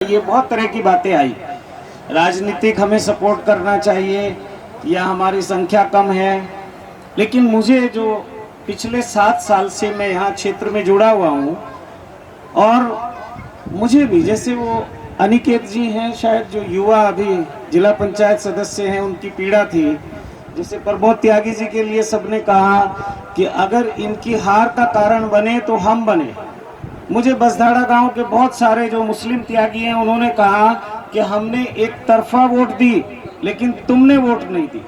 ये बहुत तरह की बातें आई। राजनीतिक हमें सपोर्ट करना चाहिए या हमारी संख्या कम है, लेकिन मुझे जो पिछले 7 साल से मैं यहाँ क्षेत्र में जुड़ा हुआ हूँ और मुझे भी जैसे वो अनिकेत जी हैं, शायद जो युवा अभी जिला पंचायत सदस्य हैं, उनकी पीड़ा थी। जैसे प्रमोद त्यागी जी के लिए सबने कहा कि अगर इनकी हार का कारण बने तो हम बने। मुझे बसधाड़ा गांव के बहुत सारे जो मुस्लिम त्यागी हैं, उन्होंने कहा कि हमने एक तरफा वोट दी लेकिन तुमने वोट नहीं दी।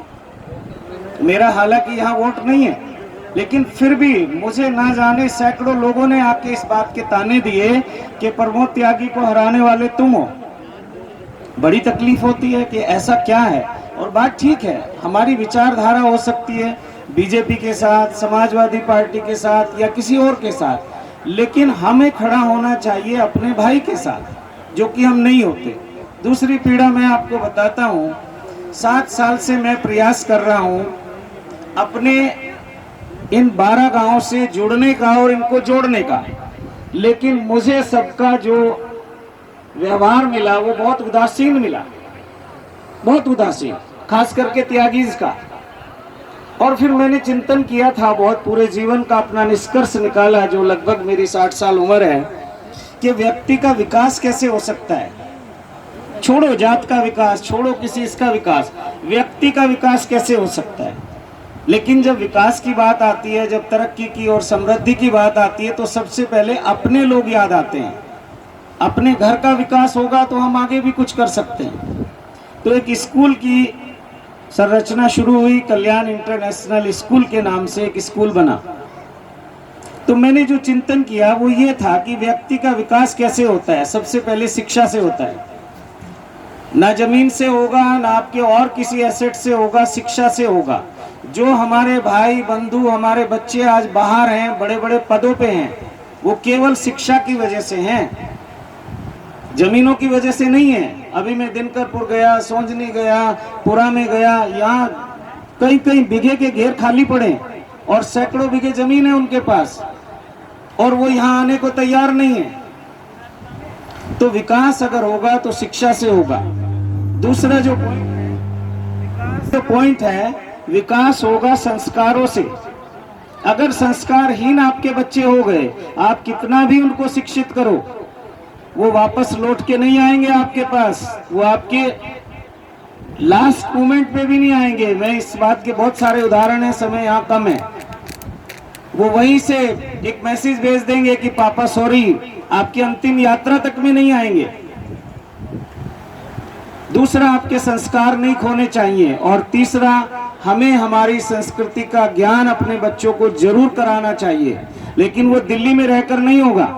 मेरा हालांकि यहाँ वोट नहीं है, लेकिन फिर भी मुझे ना जाने सैकड़ों लोगों ने आके इस बात के ताने दिए कि प्रमोद त्यागी को हराने वाले तुम हो। बड़ी तकलीफ होती है कि ऐसा क्या है। और बात ठीक है, हमारी विचारधारा हो सकती है बीजेपी के साथ, समाजवादी पार्टी के साथ या किसी और के साथ, लेकिन हमें खड़ा होना चाहिए अपने भाई के साथ, जो कि हम नहीं होते। दूसरी पीड़ा मैं आपको बताता हूँ, 7 साल से मैं प्रयास कर रहा हूँ अपने इन 12 गांवों से जुड़ने का और इनको जोड़ने का, लेकिन मुझे सबका जो व्यवहार मिला वो बहुत उदासीन मिला, बहुत उदासीन, खास करके त्यागीज का। और फिर मैंने चिंतन किया था, बहुत पूरे जीवन का अपना निष्कर्ष निकाला, जो लगभग मेरी 60 साल उम्र है, कि व्यक्ति का विकास कैसे हो सकता है। छोड़ो जात का विकास, छोड़ो किसी इसका विकास, व्यक्ति का विकास कैसे हो सकता है। लेकिन जब विकास की बात आती है, जब तरक्की की और समृद्धि की बात आती है, तो सबसे पहले अपने लोग याद आते हैं। अपने घर का विकास होगा तो हम आगे भी कुछ कर सकते हैं। तो एक स्कूल की संरचना शुरू हुई, कल्याण इंटरनेशनल स्कूल के नाम से एक स्कूल बना। तो मैंने जो चिंतन किया वो ये था कि व्यक्ति का विकास कैसे होता है। सबसे पहले शिक्षा से होता है, ना जमीन से होगा, ना आपके और किसी एसेट से होगा, शिक्षा से होगा। जो हमारे भाई बंधु, हमारे बच्चे आज बाहर हैं, बड़े बड़े पदों पे हैं, वो केवल शिक्षा की वजह से हैं, जमीनों की वजह से नहीं है। अभी मैं दिनकरपुर गया, सोंजनी गया, पुरा में गया, यहाँ कई कई बीघे के घेर खाली पड़े और सैकड़ों बीघे जमीन है उनके पास, और वो यहाँ आने को तैयार नहीं है। तो विकास अगर होगा तो शिक्षा से होगा। दूसरा जो पॉइंट है, विकास होगा संस्कारों से। अगर संस्कारहीन आपके बच्चे हो गए, आप कितना भी उनको शिक्षित करो, वो वापस लौट के नहीं आएंगे आपके पास, वो आपके लास्ट मोमेंट पे भी नहीं आएंगे। मैं इस बात के बहुत सारे उदाहरण हैं, समय यहाँ कम है। वो वहीं से एक मैसेज भेज देंगे कि पापा सॉरी, आपकी अंतिम यात्रा तक में नहीं आएंगे। दूसरा, आपके संस्कार नहीं खोने चाहिए। और तीसरा, हमें हमारी संस्कृति का ज्ञान अपने बच्चों को जरूर कराना चाहिए, लेकिन वो दिल्ली में रहकर नहीं होगा।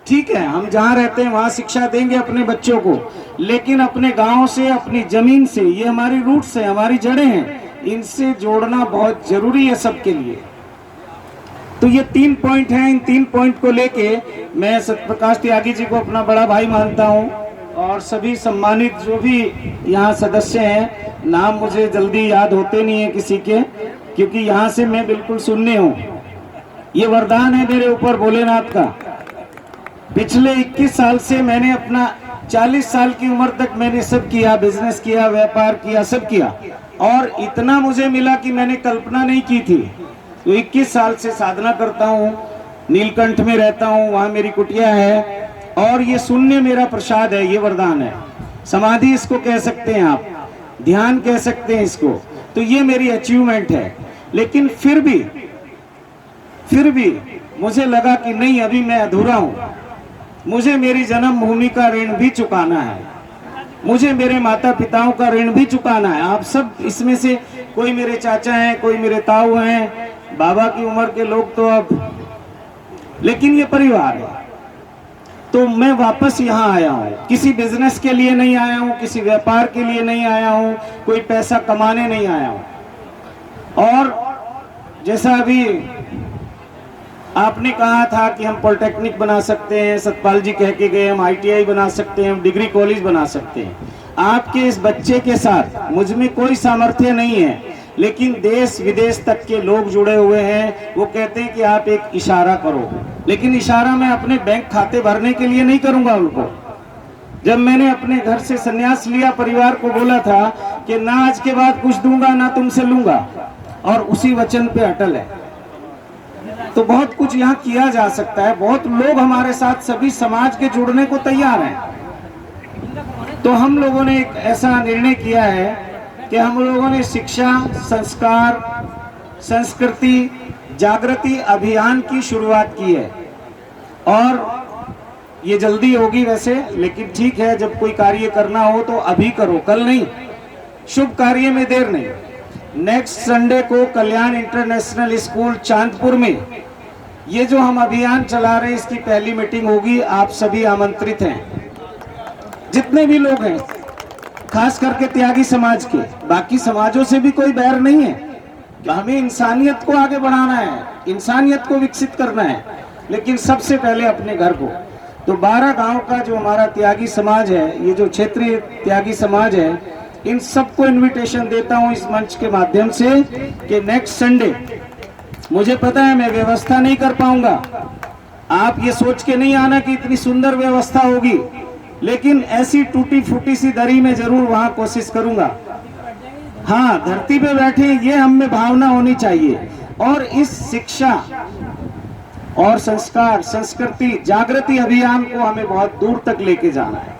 ठीक है, हम जहाँ रहते हैं वहाँ शिक्षा देंगे अपने बच्चों को, लेकिन अपने गांव से, अपनी जमीन से, ये हमारी रूट्स है, हमारी जड़ें हैं, इनसे जोड़ना बहुत जरूरी है सबके लिए। तो ये 3 पॉइंट हैं। इन 3 पॉइंट को लेके मैं सत्यप्रकाश त्यागी जी को अपना बड़ा भाई मानता हूँ, और सभी सम्मानित जो भी यहाँ सदस्य हैं, नाम मुझे जल्दी याद होते नहीं है किसी के, क्योंकि यहाँ से मैं बिल्कुल शून्य हूँ। ये वरदान है मेरे ऊपर भोलेनाथ का। पिछले 21 साल से मैंने अपना 40 साल की उम्र तक मैंने सब किया, बिजनेस किया, व्यापार किया, सब किया, और इतना मुझे मिला कि मैंने कल्पना नहीं की थी। तो 21 साल से साधना करता हूँ, नीलकंठ में रहता हूँ, वहाँ मेरी कुटिया है, और ये शून्य मेरा प्रसाद है, ये वरदान है। समाधि इसको कह सकते हैं आप, ध्यान कह सकते हैं इसको। तो ये मेरी अचीवमेंट है। लेकिन फिर भी मुझे लगा कि नहीं, अभी मैं अधूरा हूँ। मुझे मेरी जन्मभूमि का ऋण भी चुकाना है, मुझे मेरे माता पिताओं का ऋण भी चुकाना है। आप सब इसमें से कोई मेरे चाचा हैं, कोई मेरे ताऊ हैं, बाबा की उम्र के लोग तो अब, लेकिन ये परिवार है। तो मैं वापस यहाँ आया हूँ, किसी बिजनेस के लिए नहीं आया हूँ, किसी व्यापार के लिए नहीं आया हूँ, कोई पैसा कमाने नहीं आया हूँ। और जैसा अभी आपने कहा था कि हम पॉलिटेक्निक बना सकते हैं, सतपाल जी कह के गए, हम ITI बना सकते हैं, हम डिग्री कॉलेज बना सकते हैं। आपके इस बच्चे के साथ मुझ में कोई सामर्थ्य नहीं है, लेकिन देश विदेश तक के लोग जुड़े हुए हैं। वो कहते हैं कि आप एक इशारा करो, लेकिन इशारा मैं अपने बैंक खाते भरने के लिए नहीं करूंगा उनको। जब मैंने अपने घर से संन्यास लिया, परिवार को बोला था कि ना आज के बाद कुछ दूंगा ना तुमसे लूंगा, और उसी वचन पे अटल है। तो बहुत कुछ यहाँ किया जा सकता है, बहुत लोग हमारे साथ सभी समाज के जुड़ने को तैयार हैं। तो हम लोगों ने एक ऐसा निर्णय किया है कि हम लोगों ने शिक्षा, संस्कार, संस्कृति जागृति अभियान की शुरुआत की है, और ये जल्दी होगी वैसे, लेकिन ठीक है, जब कोई कार्य करना हो तो अभी करो, कल नहीं। शुभ कार्य में देर नहीं। नेक्स्ट संडे को कल्याण इंटरनेशनल स्कूल चांदपुर में ये जो हम अभियान चला रहे हैं, इसकी पहली मीटिंग होगी। आप सभी आमंत्रित हैं, जितने भी लोग हैं, खास करके त्यागी समाज के। बाकी समाजों से भी कोई बैर नहीं है, हमें इंसानियत को आगे बढ़ाना है, इंसानियत को विकसित करना है, लेकिन सबसे पहले अपने घर को। तो 12 गांव का जो हमारा त्यागी समाज है, ये जो क्षेत्रीय त्यागी समाज है, इन सबको इनविटेशन देता हूं इस मंच के माध्यम से कि नेक्स्ट संडे, मुझे पता है मैं व्यवस्था नहीं कर पाऊंगा, आप ये सोच के नहीं आना कि इतनी सुंदर व्यवस्था होगी, लेकिन ऐसी टूटी फूटी सी दरी में जरूर वहां कोशिश करूंगा। हाँ, धरती पे बैठे ये हम में भावना होनी चाहिए, और इस शिक्षा और संस्कार, संस्कृति जागृति अभियान को हमें बहुत दूर तक लेके जाना है।